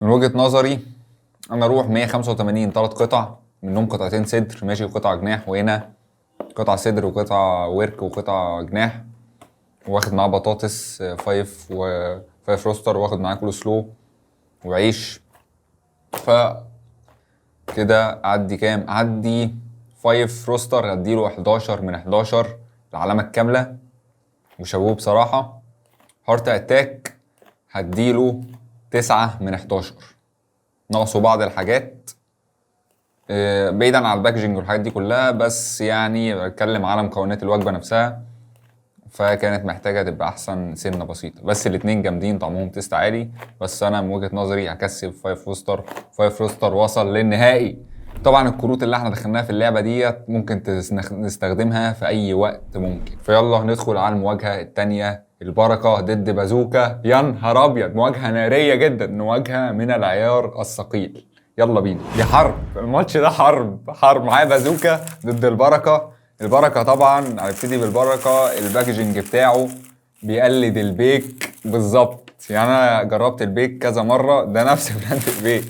من وجهة نظري انا اروح 185 3 قطع، منهم قطعتين صدر ماشي وقطع جناح، وهنا قطع صدر وقطع ورك وقطع جناح، واخد معاه بطاطس فايف روستر، واخد معاه كول سلو وعيش. ف كده اعدي كام؟ اعدي 5 روستر هديله 11 من 11 العلامة الكاملة وشابوه بصراحة. هارت اتاك هديله 9 من 11، ناقصوا بعض الحاجات بعيدا عن الباكجينج والحاجات دي كلها، بس يعني بتكلم على مكونات الوجبة نفسها، فكانت محتاجة تبقى أحسن سنة بسيطة. بس الاتنين جامدين، طعمهم تيست عالي، بس أنا من وجهة نظري هكسب 5 روستر. 5 روستر وصل للنهائي. طبعا الكروت اللي احنا دخلناها في اللعبة ديت ممكن نستخدمها في أي وقت ممكن. فيلا ندخل على المواجهة التانية، البركة ضد بازوكا. يا نهار أبيض، مواجهة نارية جدا، مواجهة من العيار الثقيل. يلا بينا، دي حرب، الماتش ده حرب معايا بازوكا ضد البركة. البركة طبعا هنبتدي بالبركة، الباكجينج بتاعه بيقلد البيك بالظبط. يعني انا جربت البيك كذا مرة، ده نفس براند البيك،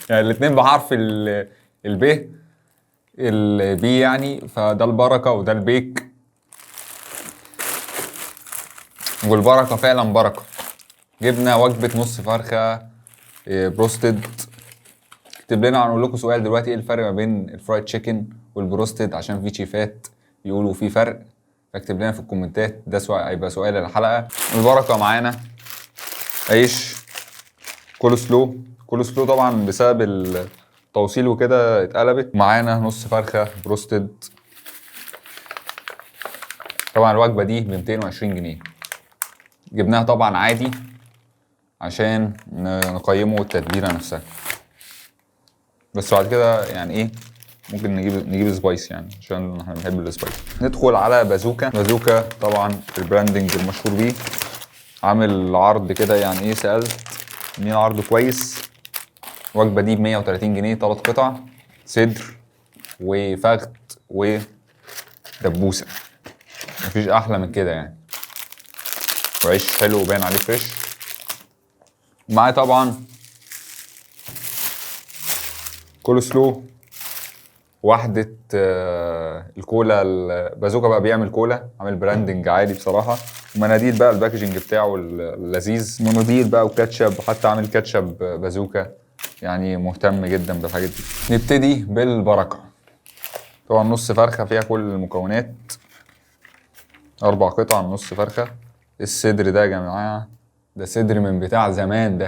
يعني الاتنين بحرف الب البي يعني. فده البركة وده البيك، والبركة فعلا بركة. جبنا وجبة نص فرخة بروستد. اكتب لنا، هنقول لكم سؤال دلوقتي، ايه الفرق ما بين الفرايد تشيكن والبروستد؟ عشان في تشيفات يقولوا في فرق، فاكتب لنا في الكومنتات، ده هيبقى سؤال الحلقة. البركة معانا عيش كول سلو طبعا بسبب التوصيل وكده اتقلبت. معانا نص فرخة بروستد. طبعا الوجبة دي ب 220 جنيه، جبناها طبعا عادي عشان نقيمه التتبيلة نفسها. بس بعد كده يعني ايه، ممكن نجيب سبايس يعني عشان احنا بنحب السبايس. ندخل على بازوكا طبعا البراندنج المشهور بيه، عامل عرض كده. يعني ايه، سألت مين عرض كويس. الوجبة دي ب 130 جنيه 3 قطع صدر وفخد ودبوسة، مفيش احلى من كده يعني. وعيش حلو وباين عليه فريش. معاه طبعا كول سلو، واحدة الكولا. البازوكا بقى بيعمل كولا، عامل براندنج عادي بصراحة. ومناديل بقى، الباكجينج بتاعه اللذيذ، مناديل بقى وكاتشب، وحتى عامل كاتشب بازوكا، يعني مهتم جدا بالحاجات دي. نبتدي بالبركة. طبعا نص فرخة فيها كل المكونات، 4 قطع نص فرخة. الصدر ده يا جماعة، ده صدر من بتاع زمان ده.